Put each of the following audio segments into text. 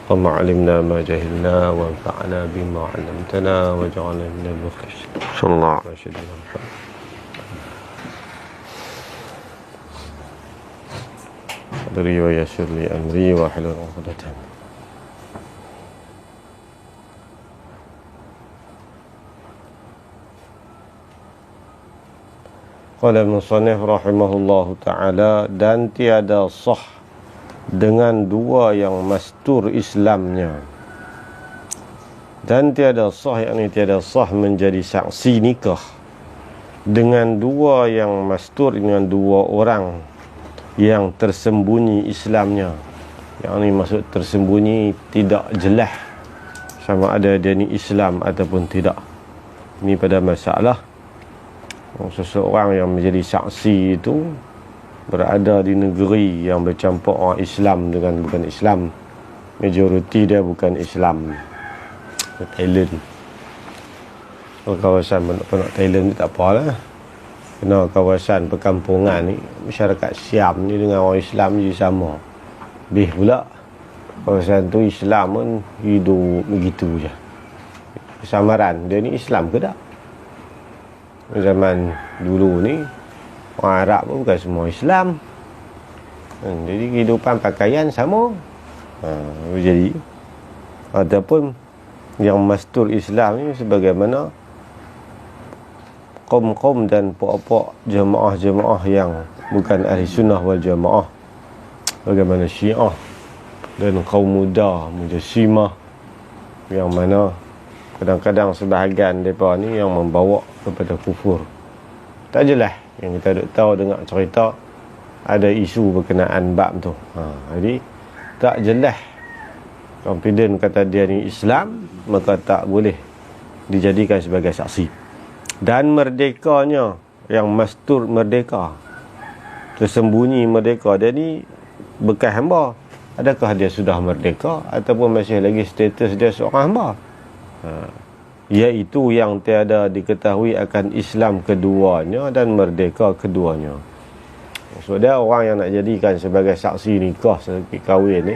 اللهم علمنا ما جهلنا وانفعنا بما علمتنا واجعلنا من المخلصين صلى الله عليه وسلم. صدري ويسر لي أمري واحلل عقدة. Qala al-musannif rahimahullahu ta'ala, dan tiada sah dengan dua yang mastur Islamnya, dan tiada sah, yakni tiada sah menjadi saksi nikah dengan dua yang mastur, dengan dua orang yang tersembunyi Islamnya. Yang ini maksud tersembunyi, tidak jelas sama ada dia ni Islam ataupun tidak. Ini pada masalah seseorang yang menjadi saksi itu berada di negeri yang bercampur orang Islam dengan bukan Islam. Majoriti dia bukan Islam. Thailand, kawasan penduduk Thailand ni tak apalah, kena kawasan perkampungan ni, masyarakat Siam ni dengan orang Islam je sama. Lebih pula kawasan tu Islam pun hidup begitu je. Kesamaran dia ni Islam ke tak? Zaman dulu ni orang Arab pun bukan semua Islam. Jadi kehidupan pakaian sama. Jadi ataupun yang mastur Islam ni sebagaimana kaum-kaum dan pokok-pokok jemaah-jemaah yang bukan ahli sunnah wal jemaah, bagaimana Syiah dan kaum muda Mujassimah, yang mana kadang-kadang sebahagian mereka ni yang membawa kepada kufur. Tak jelas, yang kita duk tahu dengar cerita ada isu berkenaan bab tu. Jadi tak jelas, confident kata dia ni Islam, maka tak boleh dijadikan sebagai saksi. Dan merdekanya, yang mastur merdeka, tersembunyi merdeka, dia ni bekas hamba. Adakah dia sudah merdeka ataupun masih lagi status dia seorang hamba? Iaitu yang tiada diketahui akan Islam keduanya dan merdeka keduanya. So dia orang yang nak jadikan sebagai saksi nikah, saksi kahwin ni,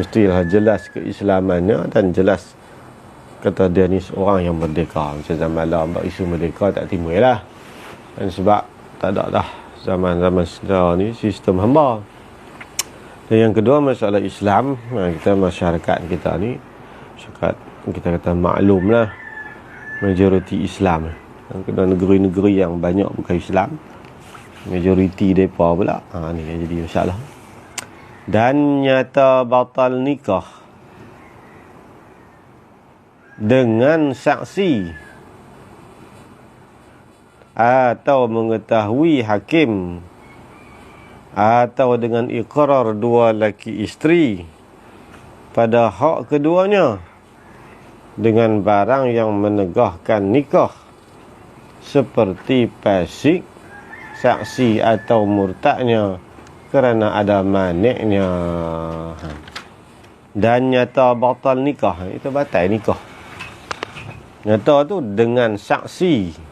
mestilah jelas keislamannya dan jelas kata dia ni seorang yang merdeka. Macam zaman lah isu merdeka tak timbul lah. Dan sebab tak ada dah zaman-zaman sekarang ni sistem hamba. Dan yang kedua, masalah Islam, kita masyarakat kita ni, masyarakat kita kata maklum lah, majoriti Islam. Kena negeri-negeri yang banyak bukan Islam, majoriti mereka pula. Ni yang jadi masalah. Dan nyata batal nikah dengan saksi atau mengetahui hakim atau dengan ikrar dua laki isteri pada hak keduanya dengan barang yang menegahkan nikah, seperti fasik, saksi atau murtadnya kerana ada maniknya. Dan nyata batal nikah, itu batal nikah. Nyata tu dengan saksi.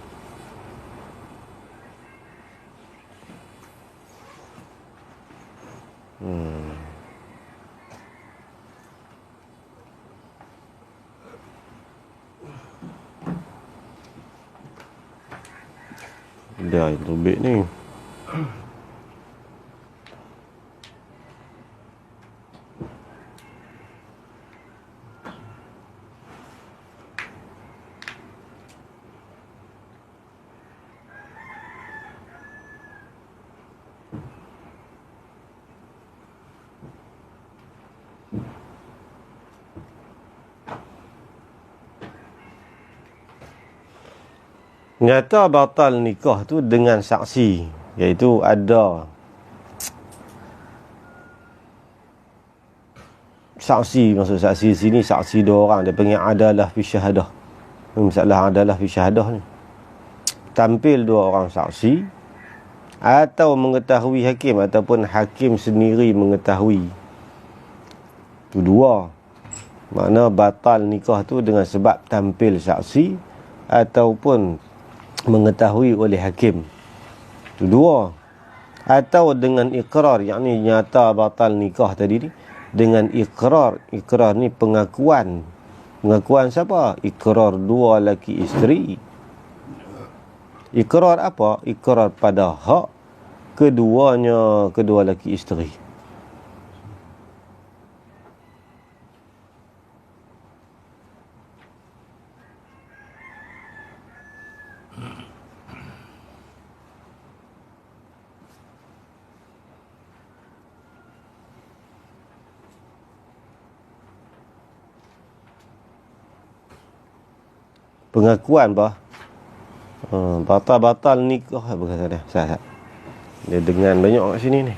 Dia yang tubik ni. Nyata batal nikah tu dengan saksi, iaitu ada saksi. Maksud saksi sini saksi dua orang, dia panggil adalah fi syahadah. Masalah adalah fi syahadah ni, tampil dua orang saksi atau mengetahui hakim ataupun hakim sendiri mengetahui. Itu dua. Makna batal nikah tu dengan sebab tampil saksi ataupun mengetahui oleh hakim. Itu dua. Atau dengan ikrar, yakni nyata batal nikah tadi ni dengan ikrar. Ikrar ni pengakuan. Pengakuan siapa? Ikrar dua laki isteri. Ikrar apa? Ikrar pada hak keduanya, kedua laki isteri. Pengakuan apa? Batal-batal nikah apa kata dia? Sah. Dia dengan banyak kat sini ni.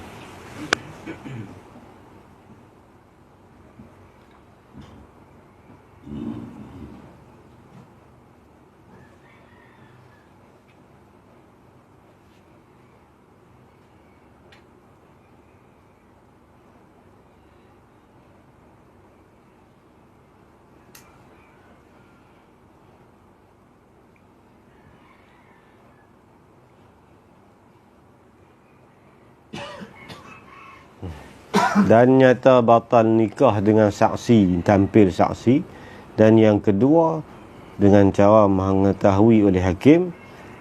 Dan nyata batal nikah dengan saksi, tampil saksi. Dan yang kedua, dengan cara mengetahui oleh hakim.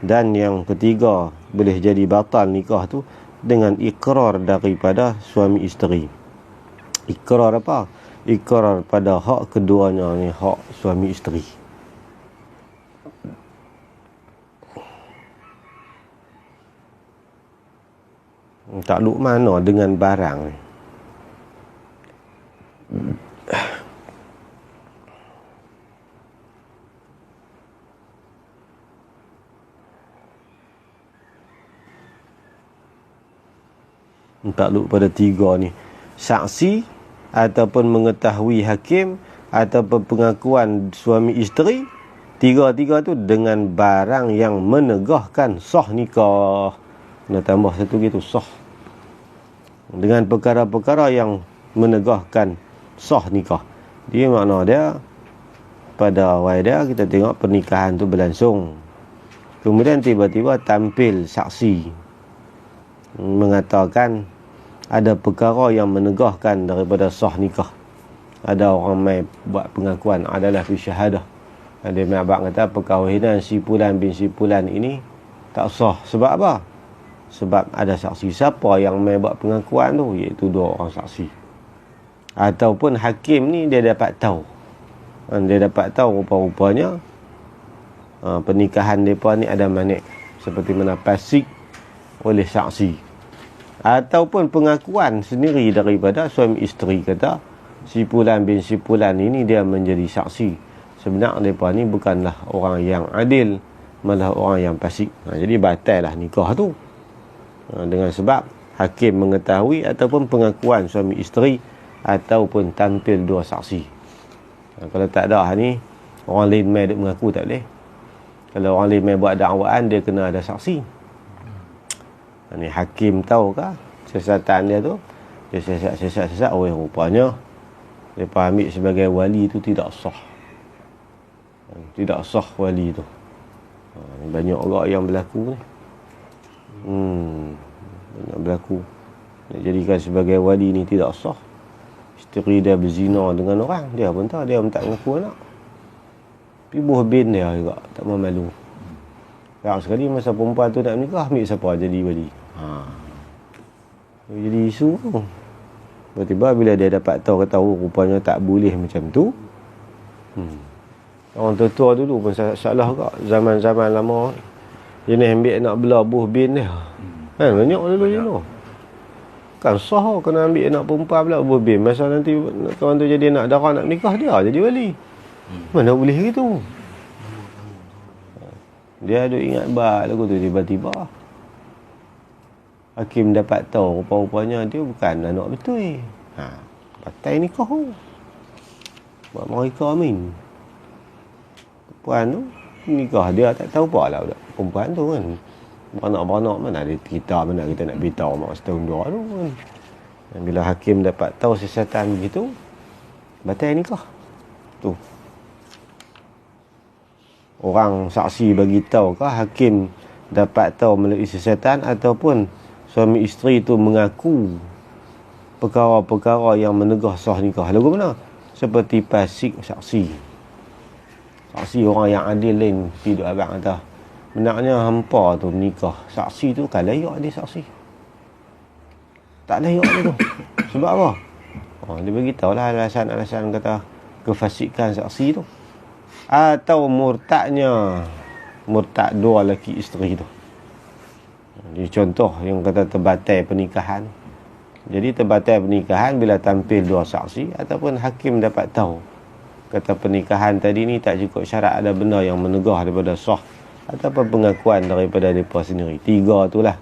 Dan yang ketiga, boleh jadi batal nikah tu dengan ikrar daripada suami isteri. Ikrar apa? Ikrar pada hak keduanya ni, hak suami isteri. Takluk mana dengan barang ni? Takluk pada tiga ni, saksi ataupun mengetahui hakim ataupun pengakuan suami isteri. Tiga-tiga tu dengan barang yang menegahkan sah nikah. Kena tambah satu gitu, sah. Dengan perkara-perkara yang menegahkan sah nikah. Dia makna dia, pada awal dia kita tengok pernikahan tu berlangsung. Kemudian tiba-tiba tampil saksi mengatakan ada perkara yang menegahkan daripada sah nikah. Ada orang mai buat pengakuan adalah fi syahadah. Dia mai kata perkahwinan si fulan bin si fulan ini tak sah. Sebab apa? Sebab ada saksi. Siapa yang mai buat pengakuan tu? Iaitu dua orang saksi. Ataupun hakim ni dia dapat tahu. Dia dapat tahu rupa-rupanya pernikahan mereka ni ada manik. Seperti mana pasik oleh saksi. Ataupun pengakuan sendiri daripada suami isteri kata si fulan bin si fulan ini dia menjadi saksi. Sebenarnya mereka ni bukanlah orang yang adil, malah orang yang fasik. Jadi batal lah nikah tu. Dengan sebab hakim mengetahui ataupun pengakuan suami isteri ataupun tampil dua saksi. Kalau tak ada ni, orang lain mai duk mengaku tak boleh. Kalau orang lain mai buat dakwaan, dia kena ada saksi. Ni hakim tahu kah siasatan dia tu? Dia siasat. Oh, rupanya dia ambil sebagai wali tu tidak sah. Tidak sah wali tu. Banyak orang yang berlaku ni. Banyak berlaku. Nak jadikan sebagai wali ni tidak sah. Isteri dia berzina dengan orang, dia pun tahu, dia pun tak mengaku anak. Ibu bin dia juga tak mau malu. Yang sekali masa perempuan tu nak menikah, ambil siapa jadi wali. Jadi isu tu. Tiba-tiba bila dia dapat tahu rupanya tak boleh macam tu. Orang tua-tua dulu pun salah kak. Zaman-zaman lama dia ni ambil nak belah buh bin dia. Kan banyak dulu je tu. Kan sah kena ambil anak perempuan pula buh bin. Masa nanti kawan tu jadi anak dara nak nikah, dia jadi wali. Mana boleh gitu. Dia ada ingat bab lagu tu, tiba-tiba hakim dapat tahu rupa-rupanya dia bukan anak betul. Batal nikah tu. Buat mereka amin. Perempuan tu nikah dia tak tahu apa lah budak perempuan tu kan. Beranak-beranak mana ada kita, mana kita nak beritahu mak setahun dua tu kan. Dan bila hakim dapat tahu siasatan begitu, batal nikah. Tu. Orang saksi bagi tahu kah hakim dapat tahu melalui siasatan ataupun suami isteri tu mengaku perkara-perkara yang menegah sah nikah. Lagu mana? Seperti pasik saksi. Saksi orang yang adil lain hidup abang kata. Benarnya hampa tu nikah. Saksi tu kan layak dia saksi. Tak layak dia tu. Sebab apa? Dia beritahu lah alasan-alasan kata kefasikan saksi tu. Atau murtadnya. Murtad dua lelaki isteri tu. Jadi contoh yang kata terbatal pernikahan. Jadi terbatal pernikahan bila tampil dua saksi ataupun hakim dapat tahu kata pernikahan tadi ni tak cukup syarat, ada benda yang menegah daripada sah ataupun pengakuan daripada mereka sendiri. Tiga tu lah.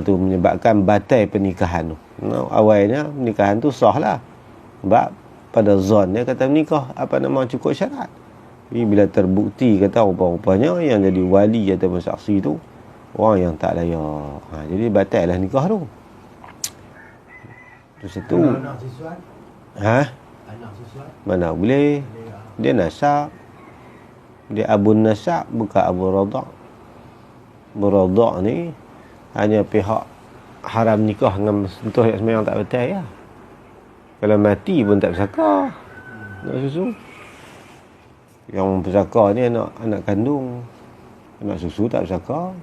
Tu menyebabkan batal pernikahan tu. Awalnya pernikahan tu sah lah. Sebab pada zon dia kata menikah cukup syarat. Tapi bila terbukti kata rupa-rupanya yang jadi wali ataupun saksi tu orang yang tak layak. Jadi batal lah nikah tu. Tu satu. Anak siswan? Anak siswan? Mana boleh. Dia nasab. Dia abun nasab, bukan abu radak. Beradak ni hanya pihak haram nikah dengan sentuh yang semayang tak betul ya. Kalau mati pun tak bersakar. Nak susu. Yang bersakar ni anak kandung. Anak susu tak bersakar.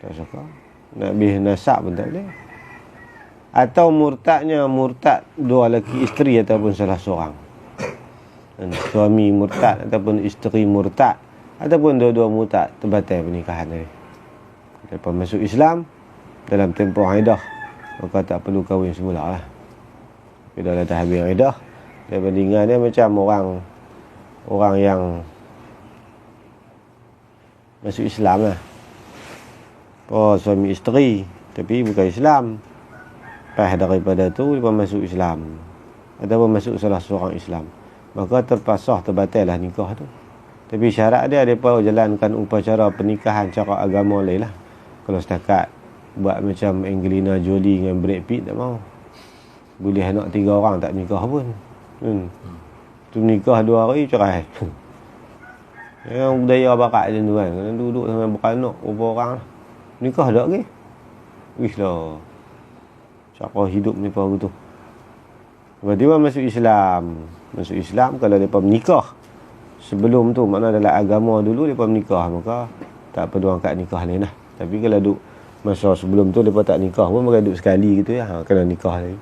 Tak bersakar. Nak habis nasab pun tak boleh. Atau murtadnya murtad dua lelaki isteri ataupun salah seorang. Suami murtad ataupun isteri murtad ataupun dua-dua murtad, terbatal pernikahan tadi. Lepas masuk Islam dalam tempoh iddah, maka tak perlu kahwin semula lah. Bila dah habis iddah, dia bandingan dia macam orang yang masuk Islam lah. Suami isteri tapi bukan Islam. Lepas daripada tu dia masuk Islam ataupun masuk salah seorang Islam, maka terpasah terbatal lah nikah tu. Tapi syarat dia mereka jalankan upacara pernikahan cara agama lain lah. Kalau setakat buat macam Angelina Jolie dengan Brad Pitt tak mau. Boleh anak 3 orang tak nikah pun. Tu nikah 2 hari cerai. Yang budaya barat macam tu kan. Kena duduk sama beranak berapa orang lah. Nikah tak ke? Wish lah. Cara hidup mereka begitu. Tiba-tiba masuk Islam. Masuk Islam kalau mereka menikah sebelum tu, makna dalam agama dulu mereka menikah, maka tak perlu angkat nikah lain lah. Tapi kalau duduk masa sebelum tu mereka tak nikah pun, maka duduk sekali gitu ya, kena nikah lagi.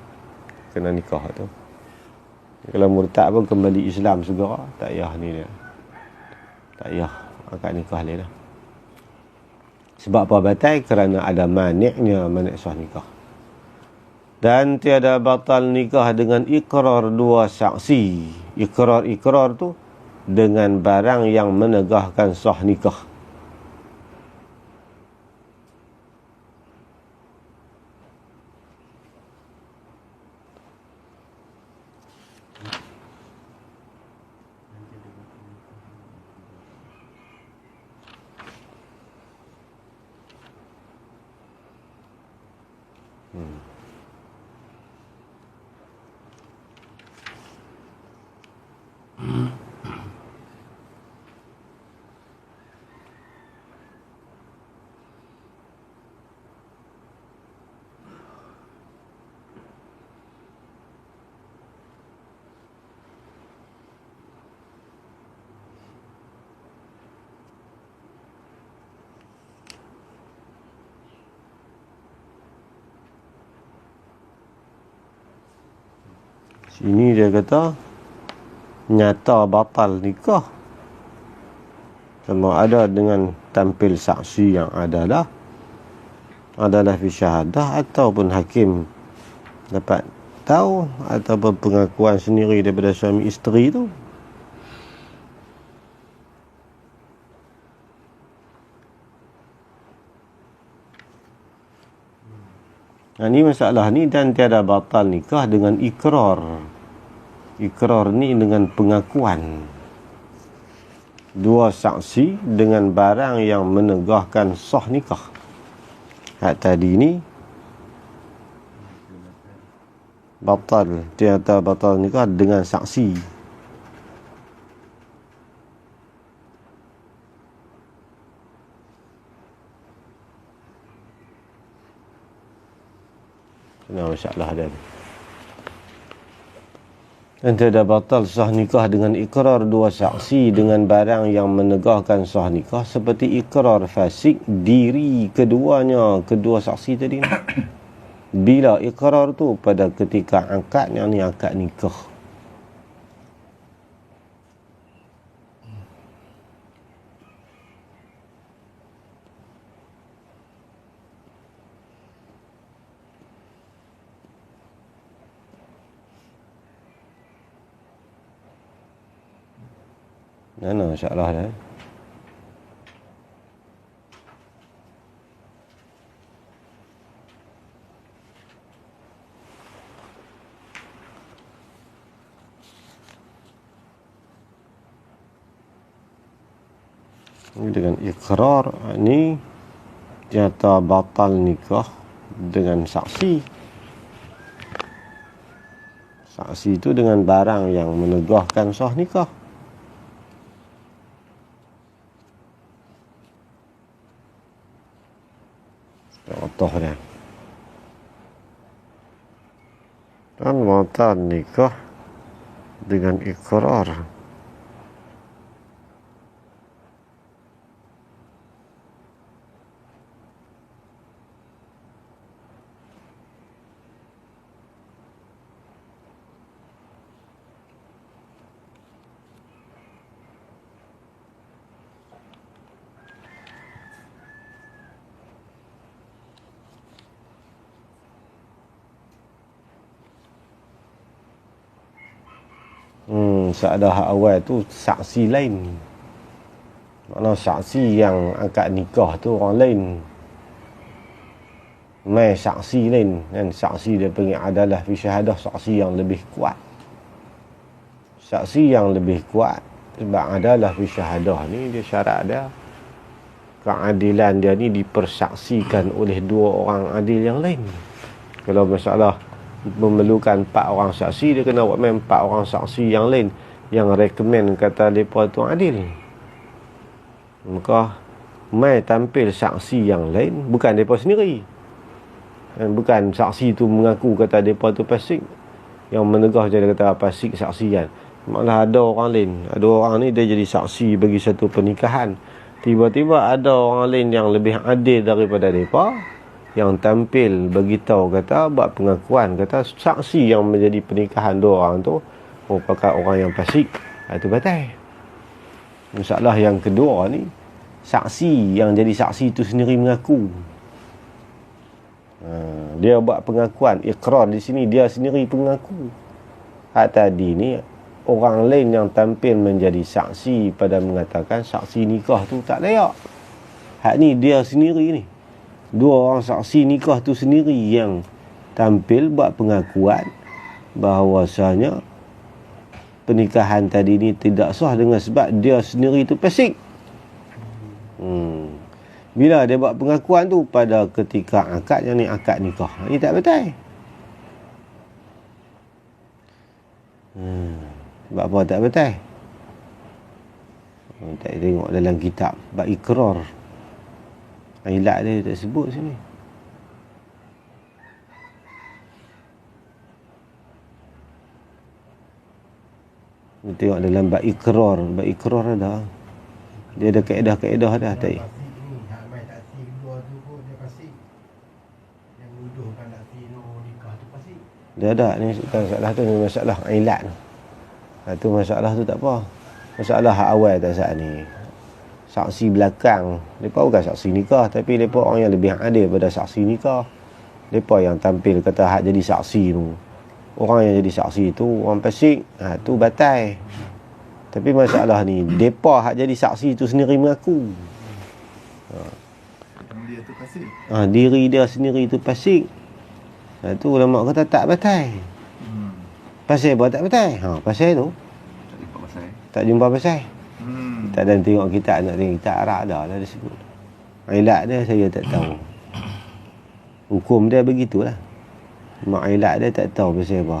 Kena nikah tu. Kalau murtad pun kembali Islam segera, tak payah ni dia. Tak payah angkat nikah lain lah. Sebab apa batal? Kerana ada maniknya manik sah nikah. Dan tiada batal nikah dengan ikrar 2 saksi. Ikrar tu dengan barang yang menegahkan sah nikah. Sini dia kata nyata batal nikah sama ada dengan tampil saksi yang adalah fi syahadah ataupun hakim dapat tahu ataupun pengakuan sendiri daripada suami isteri tu. Ini masalah ni, dan tiada batal nikah dengan ikrar. Ikrar ni dengan pengakuan 2 saksi dengan barang yang menegahkan sah nikah. Tadi ni batal, tiada batal nikah dengan saksi. Nah, masalah dia. Dan tidak batal sah nikah dengan ikrar dua saksi dengan barang yang menegahkan sah nikah seperti ikrar fasik diri keduanya, kedua saksi tadi. Bila ikrar tu pada ketika akad, yang ni akad nikah. Mana masalah dah. Dengan ikrar ni nyata batal nikah dengan saksi. Saksi itu dengan barang yang menegahkan sah nikah. Contoh dia. Dan batal nikah dengan ikrar. Seada hak awal tu saksi lain. Mana saksi yang akad nikah tu orang lain. Mai saksi lain, kan saksi dia panggil adalah fi syahadah, saksi yang lebih kuat. Saksi yang lebih kuat sebab adalah fi syahadah ni dia syarat dia keadilan dia ni dipersaksikan oleh dua orang adil yang lain. Kalau masalah memerlukan 4 orang saksi, dia kena buat main 4 orang saksi yang lain yang rekomen kata mereka tu adil. Maka mai tampil saksi yang lain, bukan mereka sendiri, dan bukan saksi tu mengaku kata mereka tu fasik, yang menegah jadi kata fasik saksian. Malah ada orang lain, ada orang ni dia jadi saksi bagi satu pernikahan, tiba-tiba ada orang lain yang lebih adil daripada mereka yang tampil bagi tahu kata buat pengakuan kata saksi yang menjadi pernikahan dua orang tu merupakan orang yang fasik. Itu batal. Masalah yang kedua ni, saksi yang jadi saksi itu sendiri mengaku. Dia buat pengakuan, ikrar di sini dia sendiri pengaku. Hak tadi ni orang lain yang tampil menjadi saksi pada mengatakan saksi nikah tu tak layak. Hak ni dia sendiri ni, dua orang saksi nikah tu sendiri yang tampil buat pengakuan bahawasanya pernikahan tadi ni tidak sah dengan sebab dia sendiri tu fasik. Bila dia buat pengakuan tu pada ketika akad, yang ni akad nikah, ini tak betul. Sebab apa tak betul? Tak tengok dalam kitab bab ikrar, ilat dia tak sebut sini. Tengok dalam bab ikrar ada. Dia ada kaedah-kaedah dah tadi. Dia ada ni masalah tu, ni masalah ilat tu. Tu masalah tu tak apa. Masalah hak awal tak saat ni. Saksi belakang, mereka bukan saksi nikah, tapi mereka orang yang lebih adil pada saksi nikah. Mereka yang tampil kata hak jadi saksi tu, orang yang jadi saksi tu orang fasik, tu batal. Tapi masalah ni, mereka hak jadi saksi tu sendiri mengaku. Dia tu fasik. Diri dia sendiri tu fasik. Tu ulama kata tak batal. Pasal apa tak batal? Pasal tu tak jumpa pasal. Tak ada tengok kita nak tengok kita Arab dah lah disebut. Ilat dia saya tak tahu. Hukum dia begitulah. Mak ilat dia tak tahu pasal apa.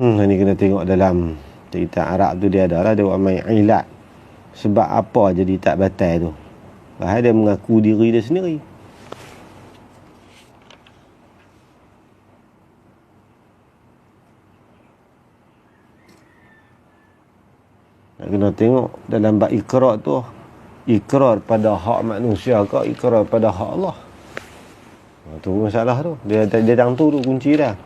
Ni kena tengok dalam cerita Arab tu dia ada lah, dia buat main ilat. Sebab apa jadi tak batal tu. Bahaya dia mengaku diri dia sendiri. Nak kena tengok dalam bab ikrar tu, ikrar pada hak manusia ke ikrar pada hak Allah. Tu masalah tu. Dia tang tu kunci dah.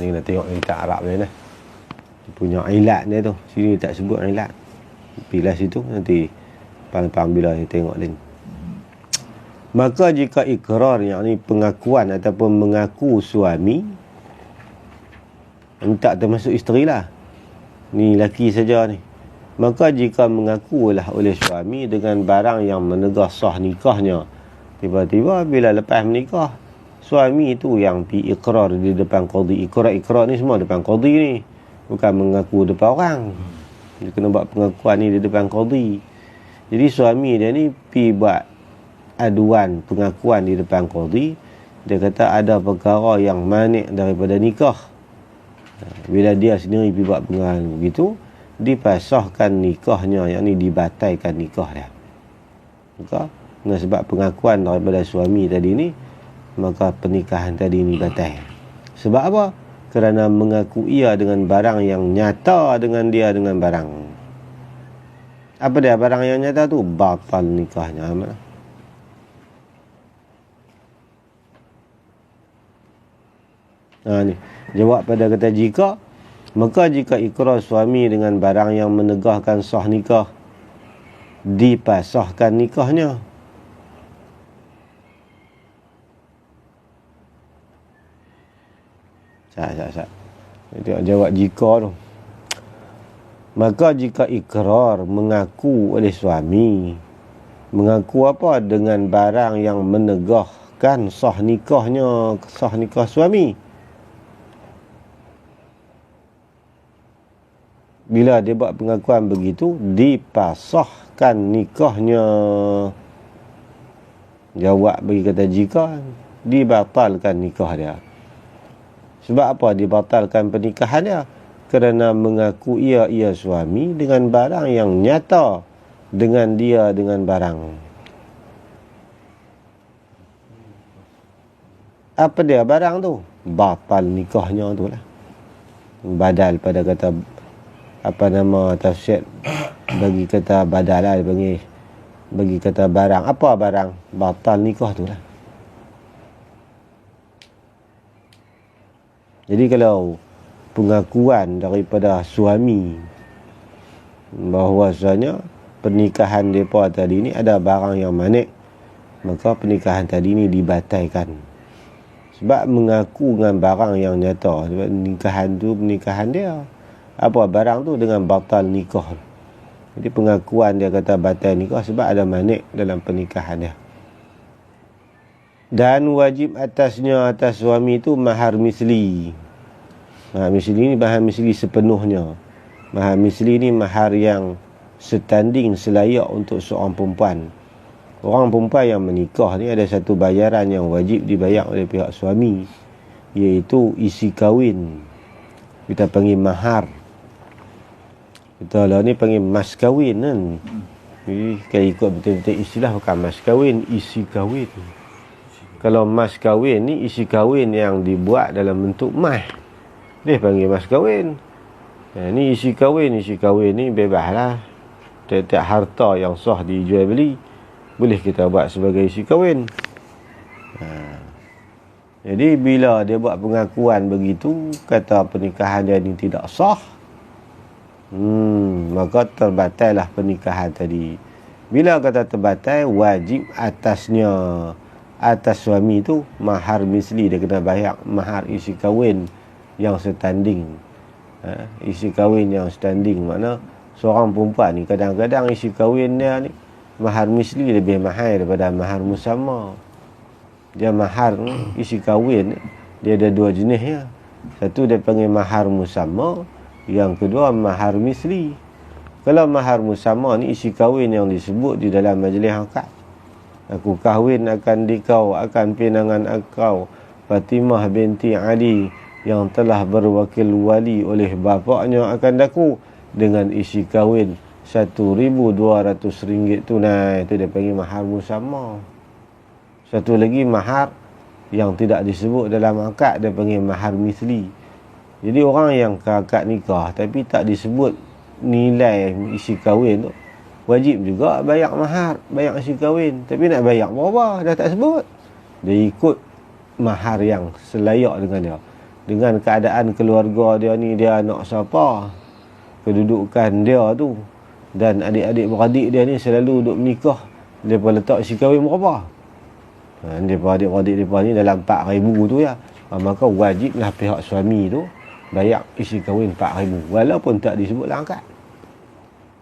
Ni kena tengok kitab Arab ni lah. Punya ilat dia tu. Sini tak sebut ilat. Pilah situ nanti pang bila dia tengok ni. Maka jika ikrar, yakni pengakuan ataupun mengaku suami, tak termasuk isteri lah, ni lelaki saja ni. Maka jika mengakulah oleh suami dengan barang yang menegah sah nikahnya, tiba-tiba bila lepas menikah, suami tu yang pi ikrar di depan qadi. Ikrar ni semua depan qadi ni, bukan mengaku depan orang. Dia kena buat pengakuan ni di depan qadi. Jadi suami dia ni pi buat aduan pengakuan di depan qadi. Dia kata ada perkara yang manik daripada nikah. Bila dia sendiri pi buat pengakuan begitu, dipasahkan nikahnya, yakni dibatalkan nikah dia. Maka dengan sebab pengakuan daripada suami tadi ni, maka pernikahan tadi ni batal. Sebab apa? Kerana mengaku ia dengan barang yang nyata dengan dia dengan barang. Apa dia barang yang nyata tu? Batal nikahnya. Ni jawab pada kata jika. Maka jika ikrar suami dengan barang yang menegahkan sah nikah, dipasahkan nikahnya. Tengok jawab jika tu. Maka jika ikrar mengaku oleh suami, mengaku apa? Dengan barang yang menegahkan sah nikahnya, sah nikah suami. Bila dia buat pengakuan begitu, dipasahkan nikahnya. Jawab bagi kata jika, dibatalkan nikah dia. Sebab apa dibatalkan pernikahan dia? Kerana mengaku ia suami dengan barang yang nyata dengan dia dengan barang. Apa dia barang tu? Batal nikahnya tu lah. Badal pada kata apa nama tafsir bagi kata badal lah, bagi kata barang. Apa barang? Batal nikah tu lah. Jadi kalau pengakuan daripada suami bahawasanya pernikahan mereka tadi ni ada barang yang manik, maka pernikahan tadi ni dibatalkan. Sebab mengaku dengan barang yang nyata. Sebab nikahan tu pernikahan dia. Apa barang tu? Dengan batal nikah. Jadi pengakuan dia kata batal nikah sebab ada manik dalam pernikahan dia. Dan wajib atasnya, atas suami itu mahar misli. Mahar misli ni mahar misli sepenuhnya. Mahar misli ni mahar yang setanding selayak untuk seorang perempuan. Orang perempuan yang menikah ni ada satu bayaran yang wajib dibayar oleh pihak suami, iaitu isi kahwin. Kita panggil mahar. Kita lah ni panggil mas kahwin kan. Jadi kalau ikut betul-betul istilah, bukan mas kahwin, isi kahwin. Kalau mas kahwin ni isi kahwin yang dibuat dalam bentuk mas, dia panggil mas kahwin. Ni isi kahwin ni bebaslah. Tiap-tiap harta yang sah dijual beli boleh kita buat sebagai isi kahwin. Jadi bila dia buat pengakuan begitu, kata pernikahan dia ni tidak sah, maka terbatallah pernikahan tadi. Bila kata terbatal, wajib atasnya, atas suami tu mahar misli. Dia kena bayar mahar isi kahwin yang setanding. Isi kahwin yang standing, makna seorang perempuan ni kadang-kadang isi kahwin dia ni mahar misli lebih mahal daripada mahar musamma. Dia mahar isi kahwin dia ada dua jenis ya. Satu dia panggil mahar musamma, yang kedua mahar misli. Kalau mahar musamma ni isi kahwin yang disebut di dalam majlis akad. Aku kahwin akan dikau akan pinangan akau Fatimah binti Ali yang telah berwakil wali oleh bapaknya akan daku dengan isi kahwin RM1,200 tunai. Itu dia panggil mahar musamma. Satu lagi mahar yang tidak disebut dalam akad, dia panggil mahar misli. Jadi orang yang ke akad nikah tapi tak disebut nilai isi kahwin tu, wajib juga bayar mahar, bayar isi kahwin. Tapi nak bayar berapa dah tak sebut. Dia ikut mahar yang selayak dengan dia, dengan keadaan keluarga dia ni, dia anak siapa, kedudukan dia tu, dan adik-adik beradik dia ni selalu duduk menikah, dia pun letak isi kahwin berapa. Dia pun adik-beradik dia pun ni dalam 4,000 tu ya. Maka wajiblah pihak suami tu bayar isi kahwin 4,000 walaupun tak disebut dalam akad.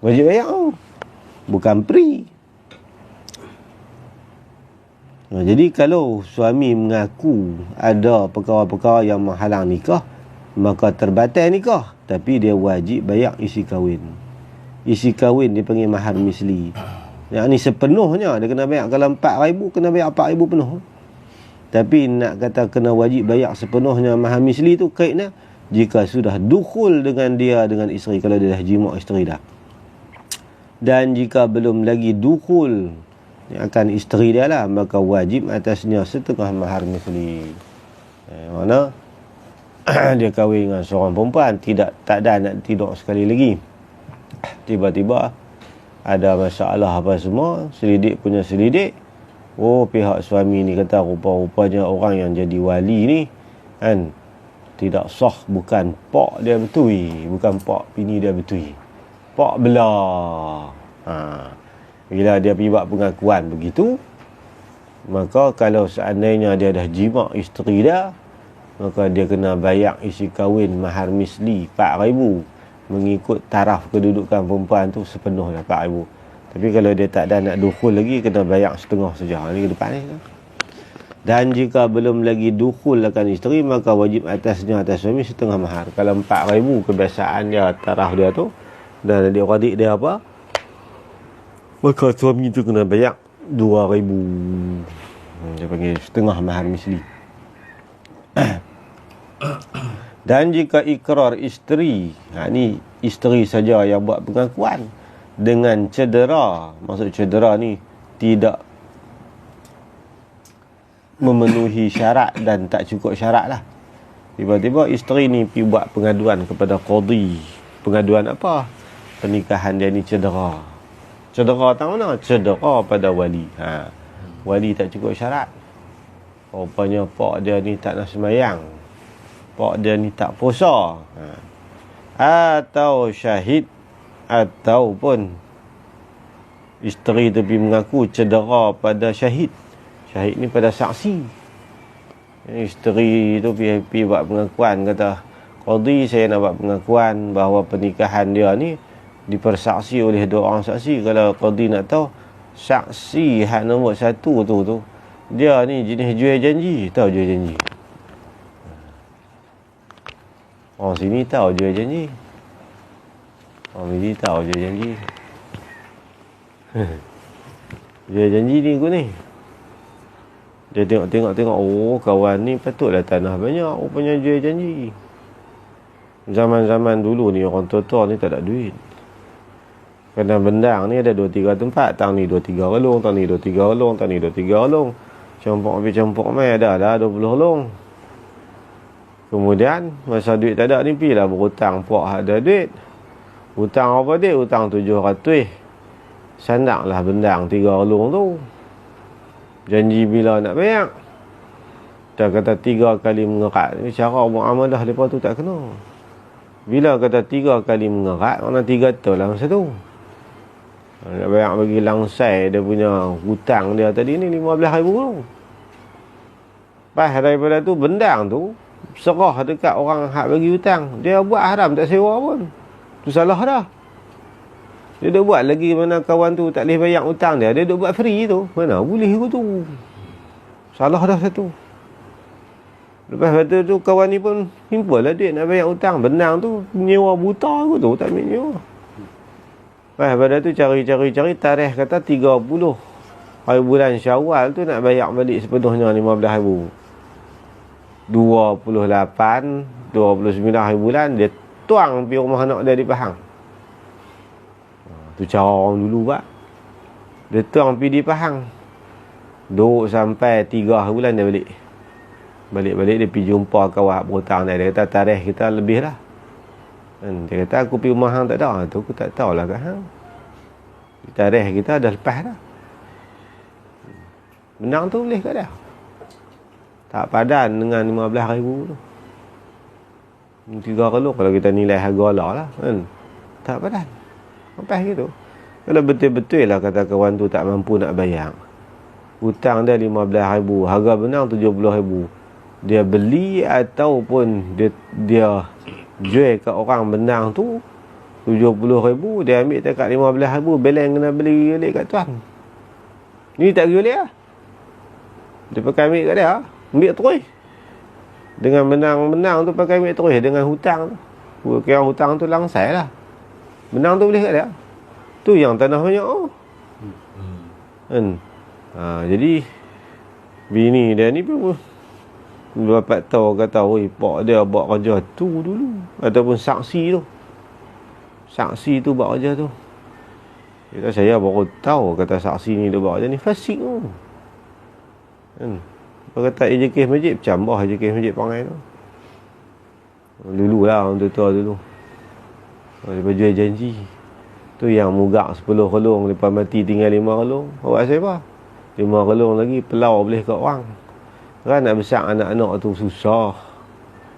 Wajib bayar tu, bukan free. Jadi kalau suami mengaku ada perkara-perkara yang menghalang nikah, maka terbatal nikah, tapi dia wajib bayar isi kahwin. Isi kahwin dipanggil mahar misli. Yang ni sepenuhnya dia kena bayar. Kalau 4,000 kena bayar 4,000 penuh. Tapi nak kata kena wajib bayar sepenuhnya mahar misli tu kaitnya jika sudah dukhul dengan dia, dengan isteri, kalau dia dah jima' isteri dah. Dan jika belum lagi dukhul akan isteri dia lah, maka wajib atasnya setengah mahar misli. Mana dia kahwin dengan seorang perempuan, tak ada nak tidur sekali lagi, tiba-tiba ada masalah apa semua, selidik punya selidik. Oh, pihak suami ni kata rupa-rupanya orang yang jadi wali ni kan tidak sah, bukan pak dia betui, bukan pak bini dia betui, pak belah. Bila dia pergi buat pengakuan begitu, maka kalau seandainya dia dah jima' isteri dia, maka dia kena bayar isi kahwin mahar misli 4,000 mengikut taraf kedudukan perempuan tu sepenuhnya 4,000. Tapi kalau dia tak ada nak dukhul lagi, kena bayar setengah saja. Ini ke depan ni. Dan jika belum lagi dukhul akan isteri, maka wajib atasnya, atas suami, setengah mahar. Kalau 4,000 kebiasaan dia, taraf dia tu, dan adik-adik dia apa, maka suami tu kena bayar 2,000. Dia panggil setengah mahar misli. Dan jika ikrar isteri, ni isteri saja yang buat pengakuan dengan cedera, maksud cedera ni tidak memenuhi syarat dan tak cukup syarat lah. Tiba-tiba isteri ni pergi buat pengaduan kepada qadi. Pengaduan apa? Pernikahan dia ni cedera. Cedera tahu mana? Cedera pada wali. Wali tak cukup syarat. Rupanya pak dia ni tak nak sembahyang, pak dia ni tak puasa, atau syahid, ataupun isteri tu pergi mengaku cedera pada syahid. Syahid ni pada saksi. Isteri tu pergi buat pengakuan, kata qadi, saya nak buat pengakuan bahawa pernikahan dia ni dipersaksi oleh 2 orang saksi. Kalau qadi nak tahu, saksi hak nombor 1 tu dia ni jenis jual janji. Tahu jual janji? Orang sini tahu jual janji. Orang sini tahu jual janji. Jual janji ni aku ni. Dia tengok, oh kawan ni patutlah tanah banyak, rupanya jual janji. Zaman-zaman dulu ni orang tua-tua ni tak ada duit. Kena bendang ni ada 2-3 tempat. Tang ni 2-3 relung, tang ni 2-3 relung, tang ni 2-3 relung. Campur mai ada 20 relung. Kemudian masa duit tak ada ni, pergilah berhutang puak ada duit. Hutang apa dia? Hutang 700. Sandaklah bendang 3 relung tu. Janji bila nak bayar. Dah kata 3 kali mengerat. Ni cara muamalah lepas tu tak kena. Bila kata 3 kali mengerat, mana 3 tu lah masa tu. Nak bayar bagi langsai dia punya hutang dia tadi ni 15,000 tu. Pas daripada tu bendang tu serah dekat orang hak bagi hutang. Dia buat haram, tak sewa pun. Tu salah dah. Dia dah buat lagi, mana kawan tu tak boleh bayar hutang dia, dia dah buat free tu. Mana boleh aku tu. Salah dah satu. Lepas tu kawan ni pun himpun lah duit nak bayar hutang. Bendang tu nyewa buta aku tu, tak ambil nyewa. Lepas pada tu cari tarikh kata 30 Hari bulan Syawal tu nak bayar balik sepenuhnya 15,000. 28, 29 hari bulan dia tuang pergi rumah anak dia di Pahang. Tu cara orang dulu pak. Dia tuang pergi di Pahang. Duduk sampai 3 hari bulan dia balik. Balik-balik dia pergi jumpa kawan berhutang dia. Dia kata tarikh kita lebih lah. Dia kata aku pergi rumah hang tak ada. Tu aku tak tahulah kat hang. Tarikh kita dah lepas dah. Benang tu boleh kat dia. Tak padan dengan 15,000 tu. 3 kilo kalau kita nilai harga lah kan. Tak padan. Sampai gitu. Kalau betul-betul lah kata kawan tu tak mampu nak bayar. Hutang dia 15,000, harga benang 70,000. Dia beli ataupun dia jual kat orang benang tu 70,000, dia ambil dekat 15,000, balance kena beli balik kat tuan. Ni tak pergi balik lah. Dia pakai ambil kat dia, ambil terus. Dengan benang-benang tu pakai ambil terus. Dengan hutang tu, kira hutang tu langsai lah. Benang tu boleh kat dia. Tu yang tanah banyak kan. Jadi bini dia ni pun dapat tahu, kata oi pak dia buat kerja tu dulu, ataupun saksi tu buat kerja tu. Dia kata saya baru tahu kata saksi ni dia buat kerja ni fasik tu kan. Dia kata AJK masjid bercambah AJK masjid Pangai tu dulu lah, orang tua dulu. Dia jual janji tu yang mugak 10 kelong, lepas mati tinggal 5 kelong. Awak siapa? 5 kelong lagi pelau boleh kat orang. Kan nak besar anak-anak tu susah.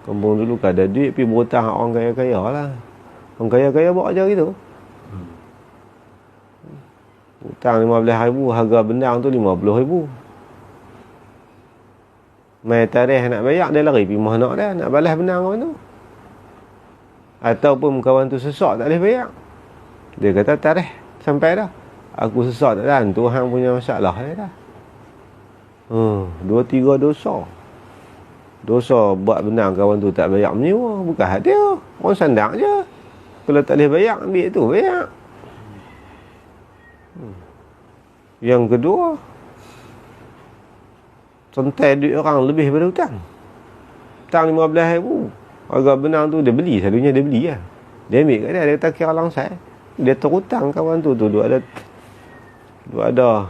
Kampung dulu kan ada duit pergi berhutang orang kaya-kaya lah. Orang kaya-kaya buat aja gitu. Hutang 15,000, harga benang tu 50,000. Mai tarikh nak bayar, dia lari pergi rumah anak dia nak balas benang kawan tu. Ataupun kawan tu sesak tak boleh bayar. Dia kata tarikh sampai dah. Aku sesak tak dah, tu hang punya masalah dia dah. 2-3 dosa. Dosa buat benang kawan tu tak bayar menyewa, bukan hak dia. Orang sandang je. Kalau tak boleh bayar, ambil tu bayar. Yang kedua, santai duit orang lebih daripada hutang. Hutang 15,000. Harga benang tu dia beli, selalunya dia beli lah. Dia ambil kat dia kata kira langsai. Dia terhutang kawan tu ada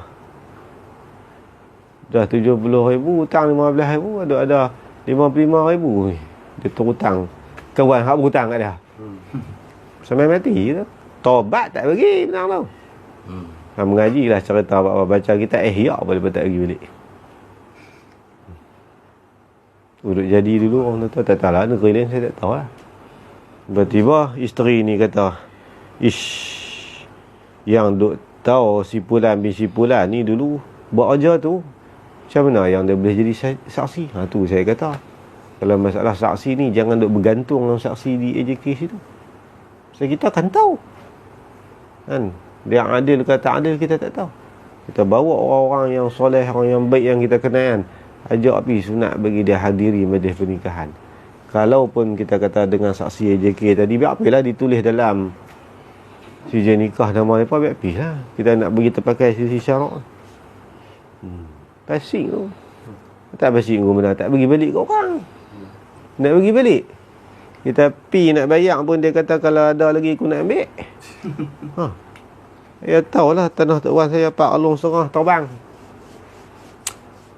dah 70,000, hutang 15,000, ada 55,000. Dia terhutang. Kawan hak berhutang kat dia. Sampai mati tu. Tobat tak bagi benang tu. Mengajilah cerita baca kita ihya boleh tak bagi balik. Duduk jadi dulu orang tu tak tahu lah, negeri lain saya tak tahu lah. Tiba-tiba isteri ni kata, yang duk tahu si Pulan bin si Pulan ni dulu buat kerja tu macam mana yang dia boleh jadi saksi. Tu saya kata, kalau masalah saksi ni jangan duk bergantung dengan saksi di AJK situ. So kita akan tahu kan, dia adil ke tak adil kita tak tahu. Kita bawa orang-orang yang soleh, orang yang baik yang kita kenal kan, ajak pergi sunat bagi dia hadiri majlis pernikahan. Kalaupun kita kata dengan saksi AJK tadi, biar apalah ditulis dalam sijil nikah nama mereka, biar apalah kita nak bagi terpakai sisi syarak. Pasing tu. Tak pasing tu benar, tak bagi balik ke orang. Nak bagi balik. Kita pi nak bayar pun dia kata kalau ada lagi aku nak ambil. Ya tahulah tanah Tok Wan saya 4 alung setengah terbang.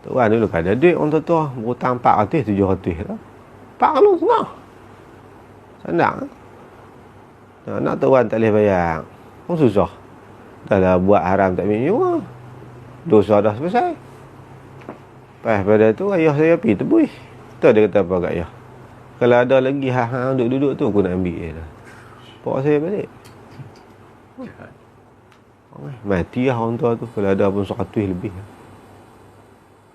Tok Wan dulu kan ada duit orang tua berhutang 400 700 lah. 4 alung setengah. Sandang. Nak Tok Wan tak boleh bayar. Susah. Dah lah buat haram tak ambil nyawa. Dosa dah selesai. Lepas pada tu ayah saya pergi tebus. Tu dia kata apa kat ayah, kalau ada lagi hang duduk-duduk tu aku nak ambil lah. Bawa saya balik. Mati lah orang tua tu. Kalau ada pun 100 lebih.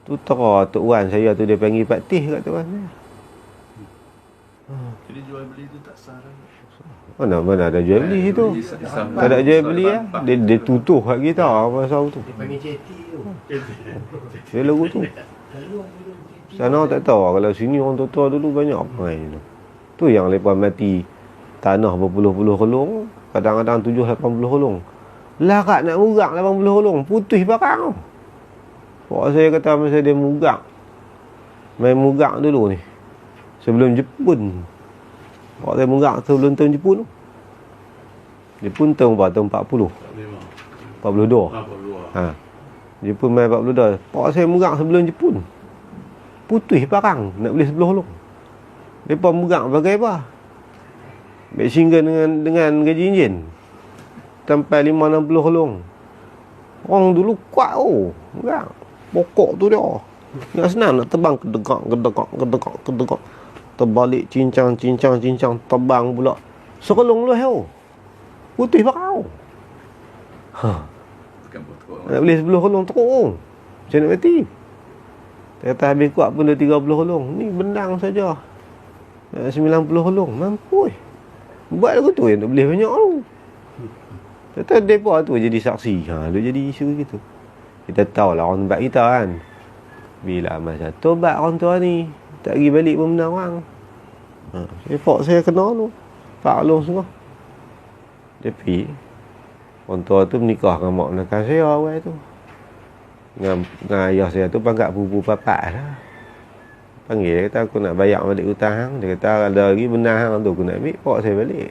Tu tera Tok Wan saya tu dia panggil patih kat Tok Wan saya. Jadi jual beli tu tak sah lah. Mana ada jual beli situ. Tak ada jual beli lah. Dia tutup kat kita masa tu. Dia panggil jeti tu. Dia lagu tu. Sana tak tahu. Kalau sini orang tua dulu banyak apa tu. Tu yang lepas mati tanah berpuluh-puluh kelong. Kadang-kadang 7-80 kelong. Larat nak murang 80 kelong. Putih barang tu. Pak saya kata masa dia mugak. Main mugak dulu ni. Sebelum Jepun. Pak saya mugak sebelum tahun Jepun tu. Jepun tahun berapa? Tahun 40. 42. Ha. Jepun main 42. Pak saya mugak sebelum Jepun. Putih parang nak beli 10 holong. Depa mugak pakai apa? Baik single dengan gaji enjin. Sampai 5-60 holong. Orang dulu kuat mugak. Pokok tu dia. Nak senang nak terbang kedegak. Terbalik cincang, terbang pula. Serelung lu heo. Putih bakau. Nak beli 10 holong teruk. Macam nak mati. Kata habis kuat pun dah 30 holong. Ni bendang saja. 90 holong. Mampu. Buat lagu tu yang nak beli banyak tu. Kata mereka tu jadi saksi. Dia jadi isu gitu. Kita tahulah orang tempat kita kan. Bila masa tobat orang tua ni. Tak pergi balik pun benda orang. Report saya kena tu. Pak Long semua. Tapi orang tua tu menikah dengan mak menekan saya awal tu. Dengan ayah saya tu pangkat pupu papak lah. Panggil dia kata aku nak bayar balik hutang. Dia kata ada lagi benar hang tu aku nak ambil. Pak saya balik.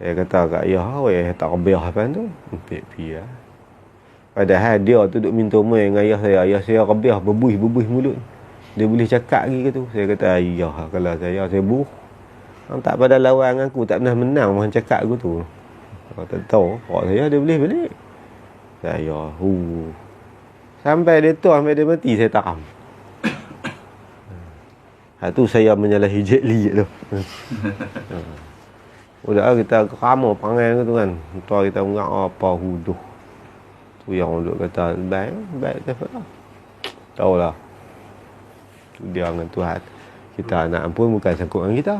Saya kata kat ayah, weh tak kebiah apa tu. Pi lah. Padahal dia tu duk minta main dengan ayah saya. Ayah saya kebiah berbuih mulut. Dia boleh cakap lagi ke tu. Saya kata ayah kalau saya buh. Hang tak pada lawan dengan aku tak pernah menang hang cakap aku tu. Kalau tak tahu, pak saya dia boleh balik. Saya sampai dia tu sampai dia mati saya takam. Tu saya menyalahi Jet Li tu. Udah kita kerama panggil tu kan. Tua kita ngak apa huduh. Tu yang duk kata baik lah. Tahulah. Tu dia dengan Tuhan. Kita anak pun bukan sangkut dengan kita.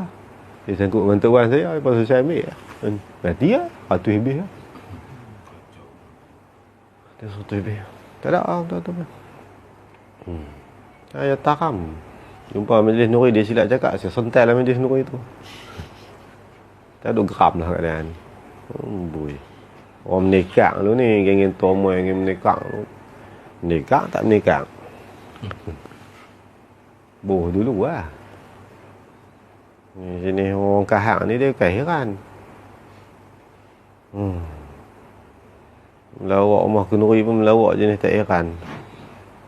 Dia sangkut dengan tuan saya. Lepas saya ambil lah. Mati lah. Tu habis lah. Dia suruh habis. Tak ada lah. Saya takam. Jumpa Majlis Nuri, dia silap cakap. Saya sentai lah Majlis Nuri tu. Tak ada geram lah keadaan. Boy. Orang menikah lu ni. Geng tomoy yang menikah lu. Menikah tak menikah. Boh dulu lah. Sini orang kahak ni dia keheran. Melawak rumah Nuri pun melawak jenis tak heran.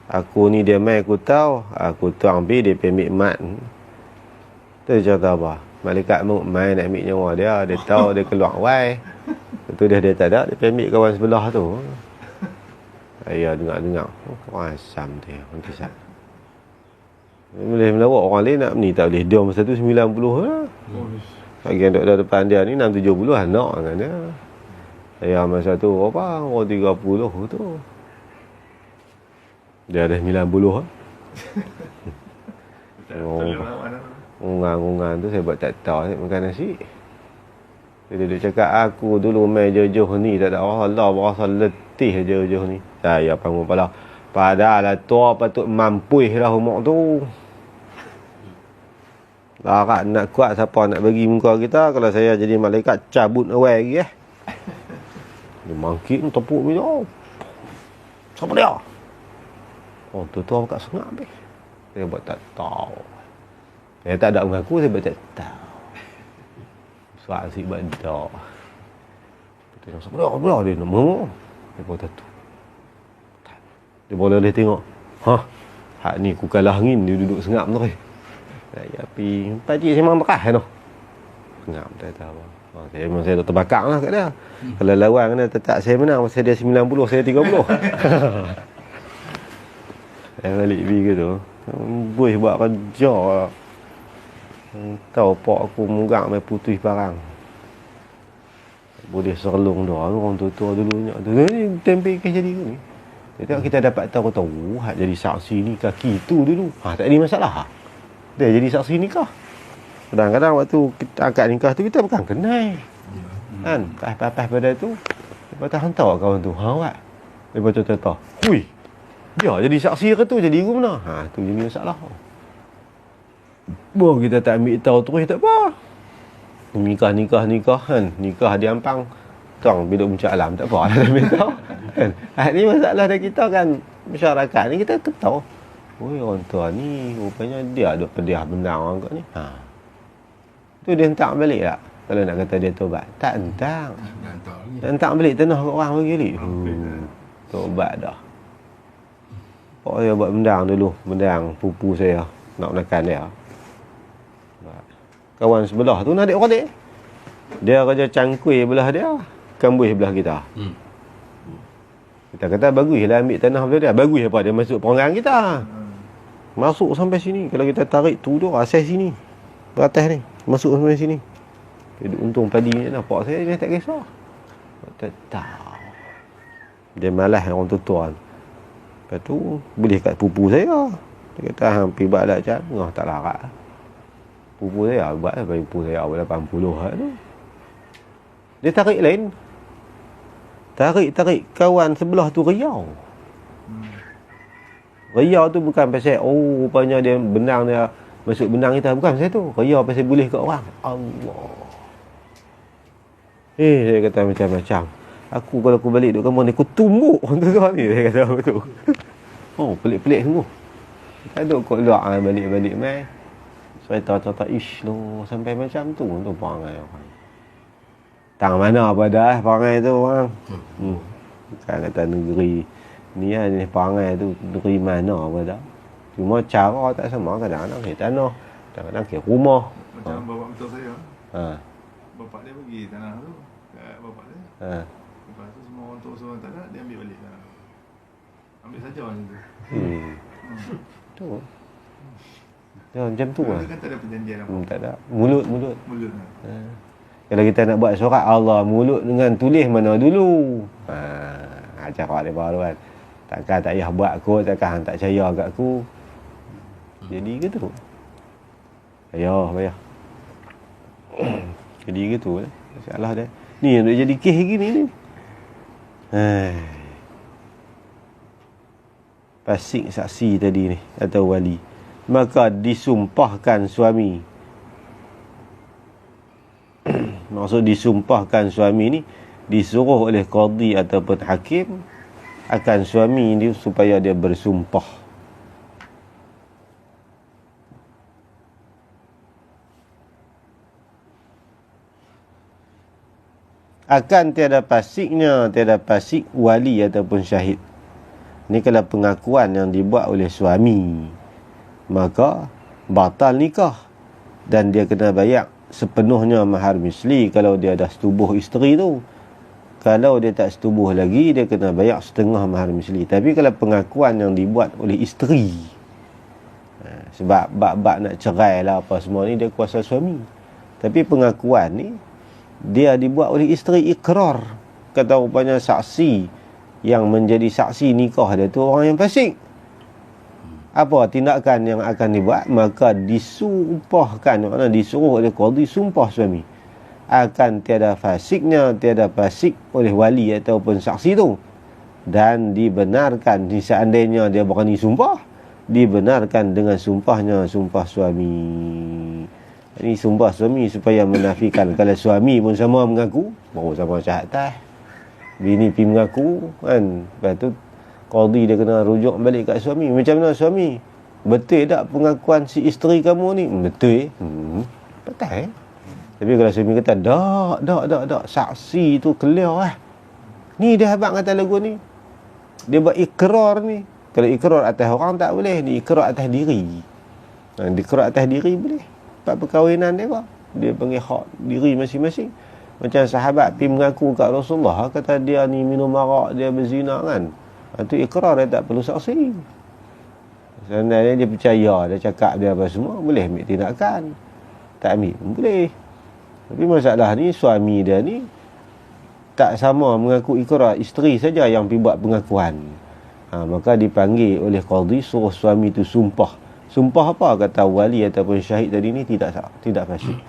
Aku ni dia main aku tahu. Aku tuang bi dia ambil mat. Tu cerita apa? Malaikat main nak ambil nyawa dia. Dia tahu dia keluar wai. Lepas dia tak ada. Dia ambil kawan sebelah tu. Ayah dengar. Asam dia. Orang kisah. Boleh melawak orang lain nak ni tak boleh. Dia masa tu 90 lah. Lagi yang duduk depan dia ni 6-70 anak dengan dia. Ayah masa tu apa? Orang 30 tu. Dia ada 90 lah. Ungang tu saya buat tak tahu saya makan nasi. Dia duduk cakap aku dulu main jauh-jauh ni tak ada Allah berasa letih jauh-jauh ni. Saya bangun pala. Padahal tua patut mampuih lah rumah tu. Larat nak kuat siapa nak bagi muka kita. Kalau saya jadi malaikat cabut awal lagi Dia mangkit tepuk meja. Siapa dia? Oh tu kat sengak habis. Saya buat tak tahu. Saya tak ada mengaku saya buat tak tahu. Suat asyik buat dah. Dia siapa dia nama. Dia buat tu. Dia boleh tengok. Hak ni aku kalah angin dia duduk sengap tu. Saya pergi pakcik saya memang bekah tu. Sengap tak tahu. Saya memang saya terbakar lah kat dia. Kalau lawan kena tetap saya menang. Pasal dia 90 saya 30. Saya balik pergi ke tu. Boleh buat kerja lah. Tahu pak aku mugak main putih barang. Boleh serlung dah. Orang tua-tua dulu ni tempe ke jadi ni. Jadi kita dapat tahu hak jadi saksi ni kaki tu dulu. Tak ada masalah. Dia jadi saksi nikah. Kadang-kadang waktu kita angkat nikah tu kita bukan kenal. Kan? Pas-pas pada tu. Lepas tu hantar kawan tu. Awak. Lepas tu tahu. Hui. Dia jadi saksi ke tu jadi guru mana? Tu jadi masalah. Boh kita tak ambil tahu terus tak apa. Nikah kan. Nikah di Ampang. Tuang bila puncak alam tak apa lah ambil tahu. Kan? Ni masalah dah kita kan. masyarakat ni kita tahu. Oi, orang tua ni rupanya dia ada pediah benar orang kat ni. Tu dia hentak balik tak? Kalau nak kata dia tobat. Tak hentak. Dia hentak balik tanah kat orang bagi balik. Tobat dah. Pokok saya buat bendang dulu. Bendang pupu saya. Nak menekan dia. Kawan sebelah tu nak adik-adik. Dia kerja cangkui belah dia. Kambuh belah kita. Kita kata baguslah ambil tanah belah dia. Bagus apa dia masuk perangan kita. Masuk sampai sini. Kalau kita tarik tu asas sini. Beratas ni. Masuk sampai sini. Dia untung padi ni nampak saya. Dia tak kisah. Tak tahu. Dia malas orang tua. Lepas tu boleh kat pupu saya. Dia kata hampir buat dah macam. Tak larat. Pupu saya buat. Pupu saya awal 80 tu. Dia tarik lain. Tarik kawan sebelah tu riau. Riau tu bukan pasal rupanya dia benang dia masuk benang kita, bukan pasal tu. Riau pasal boleh kat orang. Allah. Saya kata macam-macam. Aku kalau aku balik duduk kampung ni, aku tumbuk orang tu ni. Saya kata betul. Pelik-pelik semua. Kita duduk kot luar balik-balik mai. Cerita-cerita ish lo sampai macam tu perangai orang. Tang mana pada perangai tu orang. Bukan kata negeri ni perangai tu negeri mana pada. Cuma cara tak sama, kadang-kadang ke tanah, kadang-kadang ke rumah. Macam bapak betul saya. Bapak dia bagi tanah tu kat bapak dia. Lepas tu semua orang tua semua tak ada, dia ambil balik tanah. Ambil saja orang tu. Tu. Ya, macam tu lah. Kan tak ada perjanjian apa. Tak ada. Mulut. Mulut. Kalau kita nak buat surat Allah, mulut dengan tulis mana dulu. Cakap dia baru kan. Takkan tak payah buat kot, takkan hang tak percaya kat aku. Jadi gitu. Payah. Jadi gitu lah. Masalah dia. Ni yang nak jadi kes gini ni. Pasik saksi tadi ni atau wali. Maka disumpahkan suami. Maksud disumpahkan suami ni disuruh oleh qadi ataupun hakim akan suami ni supaya dia bersumpah. Akan tiada pasiknya, tiada pasik wali ataupun syahid. Ni kalau pengakuan yang dibuat oleh suami, maka batal nikah dan dia kena bayar sepenuhnya mahar misli kalau dia dah setubuh isteri tu. Kalau dia tak setubuh lagi, dia kena bayar setengah mahar misli. Tapi kalau pengakuan yang dibuat oleh isteri, sebab bab-bab nak cerai lah apa semua ni, dia kuasa suami. Tapi pengakuan ni dia dibuat oleh isteri, ikrar. Kata rupanya saksi yang menjadi saksi nikah dia tu orang yang fasik. Apa tindakan yang akan dibuat? Maka disumpahkan, maknanya disuruh oleh qadi sumpah suami. Akan tiada fasiknya, tiada fasik oleh wali ataupun saksi tu. Dan dibenarkan, seandainya dia berani sumpah, dibenarkan dengan sumpahnya, sumpah suami. Ini sumpah suami supaya menafikan. Kalau suami pun sama mengaku, baru sama syahadah. Bini pergi mengaku, kan. Lepas tu qadi dia kena rujuk balik kat suami. Macam mana suami? Betul tak pengakuan si isteri kamu ni? Betul. Betul. Tapi kalau suami kata, tak. Saksi tu clear . Ni dia habang kata lagu ni. Dia buat ikrar ni. Kalau ikrar atas orang tak boleh. Dia ikrar atas diri. Ikrar atas diri boleh. Sebab perkahwinan dia kok. Dia panggil hak diri masing-masing. Macam sahabat pergi mengaku kat Rasulullah, kata dia ni minum arak, dia berzina kan. Itu ikrar, dia tak perlu saksi. Sebenarnya dia percaya, dia cakap dia apa semua, boleh ambil tindakan. Tak ambil pun boleh. Tapi masalah ni, suami dia ni tak sama mengaku ikrar, isteri saja yang pergi buat pengakuan. Maka dipanggil oleh qadi, suruh suami tu sumpah. Sumpah apa? Kata wali ataupun syahid tadi ni tidak fasik.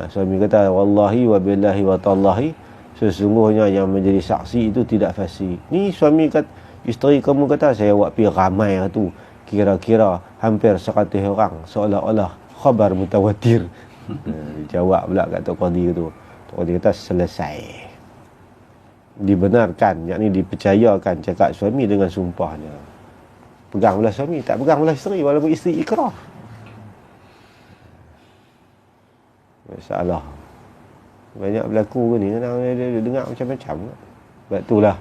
Suami kata, wallahi wa billahi wa tallahi, sesungguhnya yang menjadi saksi itu tidak fasik. Ni suami kata, isteri kamu kata, saya buat pergi ramai tu, kira-kira hampir 100 orang, seolah-olah khabar mutawatir. Jawab pula kat Tok Qadi tu. Tok Qadi kata selesai. dibenarkan, yakni dipercayakan cakap suami dengan sumpahnya. Pegang belah suami, tak pegang belah isteri walaupun isteri ikrar. Masalah. Banyak berlaku ni, kadang dia dengar macam-macam. Sebab itulah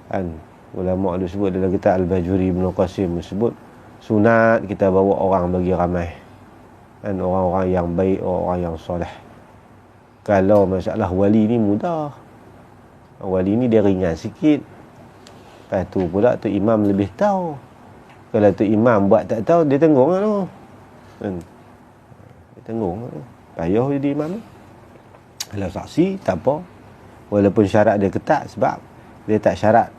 kan ulama ada sebut dalam kitab Al-Bajuri Ibn Qasim sebut sunat kita bawa orang bagi ramai. Kan orang-orang yang baik, orang yang soleh. Kalau masalah wali ni mudah. Wali ni dia ringan sikit. Lepas tu pula tu imam lebih tahu. Kalau tu imam buat tak tahu, dia tanggung lah tu. Kan? Dia tanggung lah tu. Payah jadi imam tu. Kalau saksi, tak apa. Walaupun syarat dia ketat sebab dia tak syarat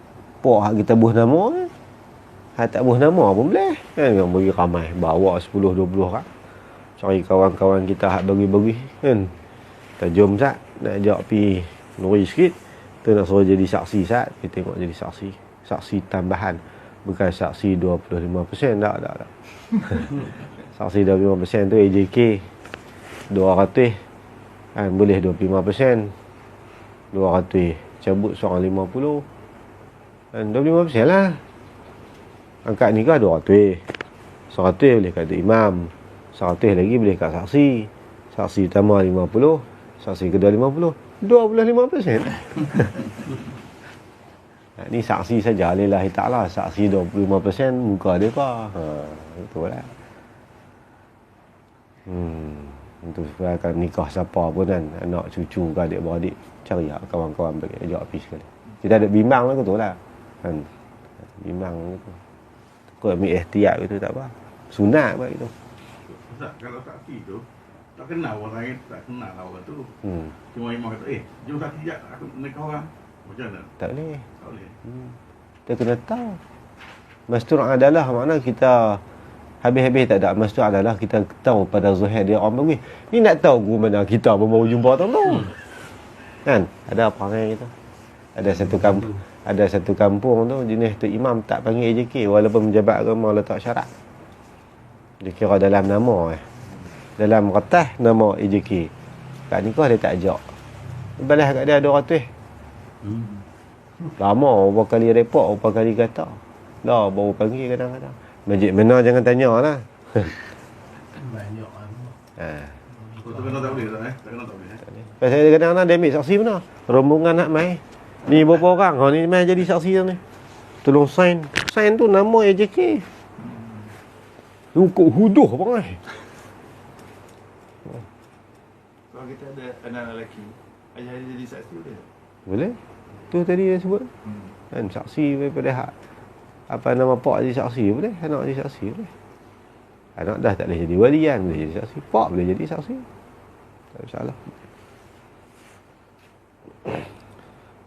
pok hak kita buh nama kan. Hak tak buh nama pun boleh. Kan yang bagi ramai. Bawa 10-20 orang. Cari kawan-kawan kita hak bagi-bagi. Kan. Kita jom Sat. Nak ajak pergi Nuri sikit. Kita nak suruh jadi saksi Sat. Kita tengok jadi saksi. Saksi tambahan. Bukan saksi 25%. Tak. Saksi 25% tu AJK 200. Kan boleh 25%. 200 cabut seorang 50. Dan 25% lah. Angkat nikah 200. 100 boleh kata imam. 100 lagi boleh kat saksi. Saksi utama 50. Saksi kedua 50. 25%. Ni saksi saja lillahi ta'ala. Saksi 25% muka dia apa. Betul lah. Untuk akan nikah siapa pun kan. Anak cucu ke adik-beradik. Cari lah kawan-kawan bagi ajak pergi sekali. Kita ada bimbang lah tu lah. Kan. Bimbang gitu. Kau ambil ikhtiar gitu tak apa. Sunat buat gitu. Ustaz, kalau saksi tu tak kenal orang lain, tak kenal orang tu. Cuma imam kata, jom saksi sekejap, aku nikah orang. Macam mana? Tak boleh. Tak boleh. Kita kena tahu. Mastur adalah makna kita habis-habis tak ada. Mastur adalah kita tahu pada zuhir dia orang bagi. Ni nak tahu guru mana kita baru jumpa tahu. Kan? Ada perangai gitu. Ada satu kampung tu jenis tu imam tak panggil AJK walaupun menjabat agama letak syarat. Dia kira dalam nama dalam kertas nama AJK. Kat nikah dia tak ajak. Balas kat dia 200. Lama berapa kali report, berapa kali kata. Dah baru panggil kadang-kadang. Masjid mana jangan tanya lah. Banyak lah. Tak kena tak boleh tak Tak kena tak boleh Pasal kadang-kadang dia ambil saksi mana. Rombongan nak mai. Ni berapa orang? Ni mai jadi saksi ni. Tolong sign. Sign tu nama AJK. Hukum huduh pangai. Kalau kita ada anak lelaki, ayah dia jadi saksi boleh tak? Boleh? Tu tadi dia sebut. Kan saksi daripada hak apa nama pak jadi saksi boleh, anak jadi saksi boleh. Anak dah tak boleh jadi wali kan, boleh jadi saksi. Pak boleh jadi saksi. Tak masalah.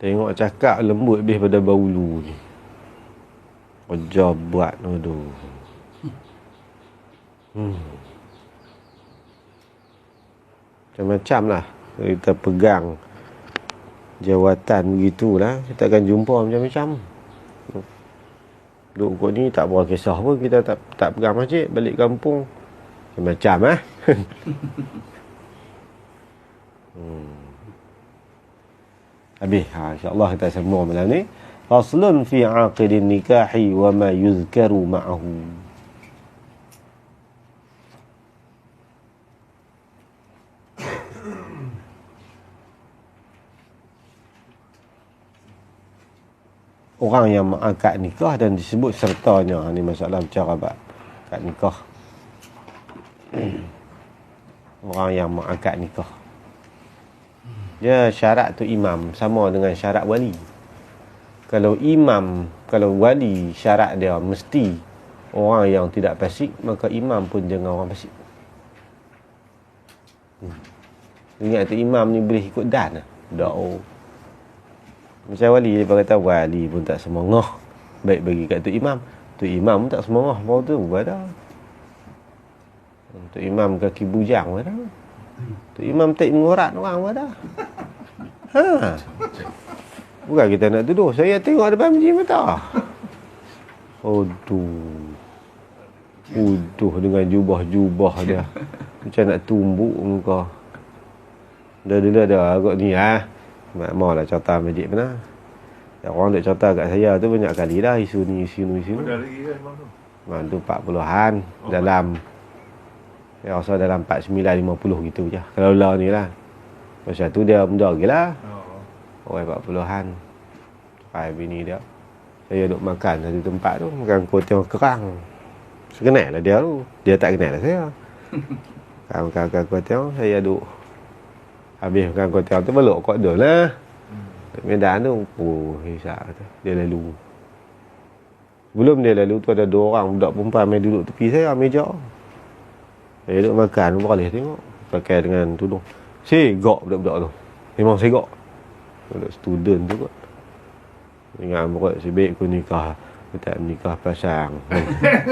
Tengok cakap lembut lebih pada baulu ni. Kerja buat aduh. Macam-macam lah. Kita pegang jawatan begitulah, kita akan jumpa macam-macam. Duk kot ni tak berapa kisah pun kita tak pegang masjid, balik kampung macam-macam Habis insya-Allah kita sambung malam ni. Faslun fi 'aqidin nikahi wa ma yuzkaru ma'ahu. Orang yang mengakad nikah dan disebut sertanya, ni masalah bicara akad nikah. Orang yang mengakad nikah, dia syarat tu imam sama dengan syarat wali. Kalau wali syarat dia mesti orang yang tidak fasik, maka imam pun jangan orang fasik. Ingat tu imam ni boleh ikut dan dah. Macam wali dia kata wali pun tak semengah. Baik bagi kat tu imam. Tu imam pun tak semengah baru tu ada. Tu imam kaki bujang ada. Tu imam tak mengurat orang ada. Bukan kita nak tuduh. Saya tengok depan masjid mata. Uduh dengan jubah-jubah dia. Macam nak tumbuk muka. Dah agak ni Maulah contoh masjid mana. Orang duk cerita kat saya tu banyak kali dah isu ni. Ada lagi kan bang tu? Memang tu 40-an dalam saya rasa dalam 49-50 gitu je. Kalau lah ni lah. Masa tu dia muda lagi lah. Orang 40-an. Hai bini dia. Saya duk makan satu tempat tu, makan kuih kerang. Saya kenal lah dia tu. Dia tak kenal lah saya. Makan kuih saya duk habis makan kuih tu belok kot dia lah. Medan tu, hisap tu. Dia lalu. Sebelum dia lalu tu ada 2 orang budak perempuan main duduk tepi saya, meja. Saya duduk makan, boleh tengok. Pakai dengan tudung. Segak budak-budak tu. Memang segak. Budak student tu kot. Ingat buat sebab aku nikah. Aku tak menikah pasang.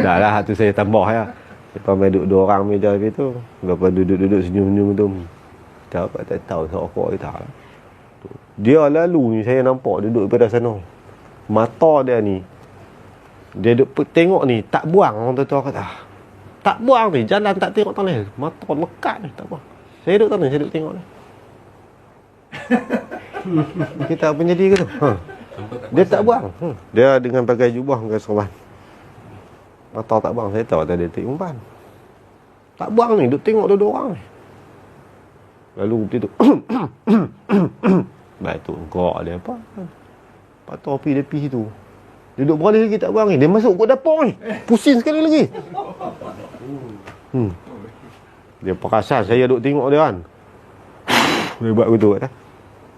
Dah lah, tu saya tambah ya. Lepas main duduk 2 orang meja tu. Lepas duduk-duduk senyum-senyum tu. Tak tahu sokok kita lah. Dia lalu ni saya nampak duduk pada sana. Mata dia ni. Dia duduk tengok ni. Tak buang orang tu kata. Tak buang ni. Jalan tak tengok tanah. Mata lekat ni. Tak buang. Saya duduk tanah. Saya duduk tengok ni. Kita apa jadi ke tu? Dia tak buang. Dia dengan pakai jubah dengan serban. Mata tak buang. Saya tahu tadi dia umpan. Tak buang ni. Duduk tengok dua orang ni. Lalu begitu. Baik tu gerak dia apa? Pak topi dia pergi situ. Duduk beralih lagi tak buang ni. Dia masuk ke dapur ni. Pusing sekali lagi. Dia perasan saya duduk tengok dia kan. Dia buat begitu kan.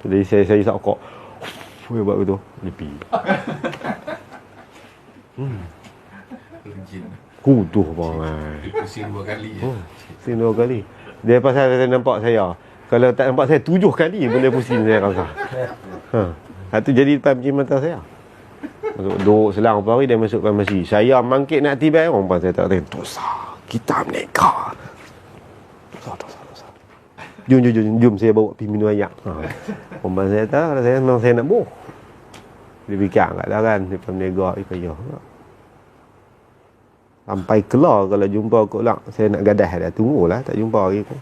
Jadi saya sokok. Dia buat begitu. Dia pergi. Kuduh bang. Dia pusing 2 kali. Pusing 2 kali. Dia pasal saya nampak saya. Kalau tak nampak saya 7 kali benda pusing saya rasa. Satu jadi depan pintu mata saya. Duduk selang apa hari dia masuk farmasi. Saya mangkit nak tiba orang pun saya tak tahu. Dosa. Kita menikah. Dosa. Jom saya bawa pergi minum air. Orang saya tahu kalau saya memang saya nak boh. Dia fikir kat dah kan. Dia penega payah. Sampai kelar kalau jumpa kau lang. Saya nak gadah dah. Tunggulah tak jumpa lagi pun.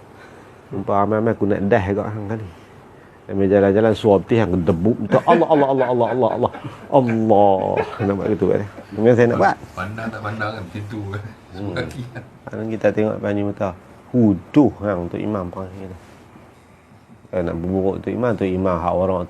Jumpa ramai-ramai aku nak dah kat hang kali. Sambil jalan-jalan suap tih hang debuk. Allah. Nampak gitu kan. Kemudian saya nak buat. Pandang tak pandang kan pintu kan. Semua kaki kan. Kalau kita tengok panji mata. Huduh hang tu imam panggil kita. Kalau nak berburuk tu imam hak orang tu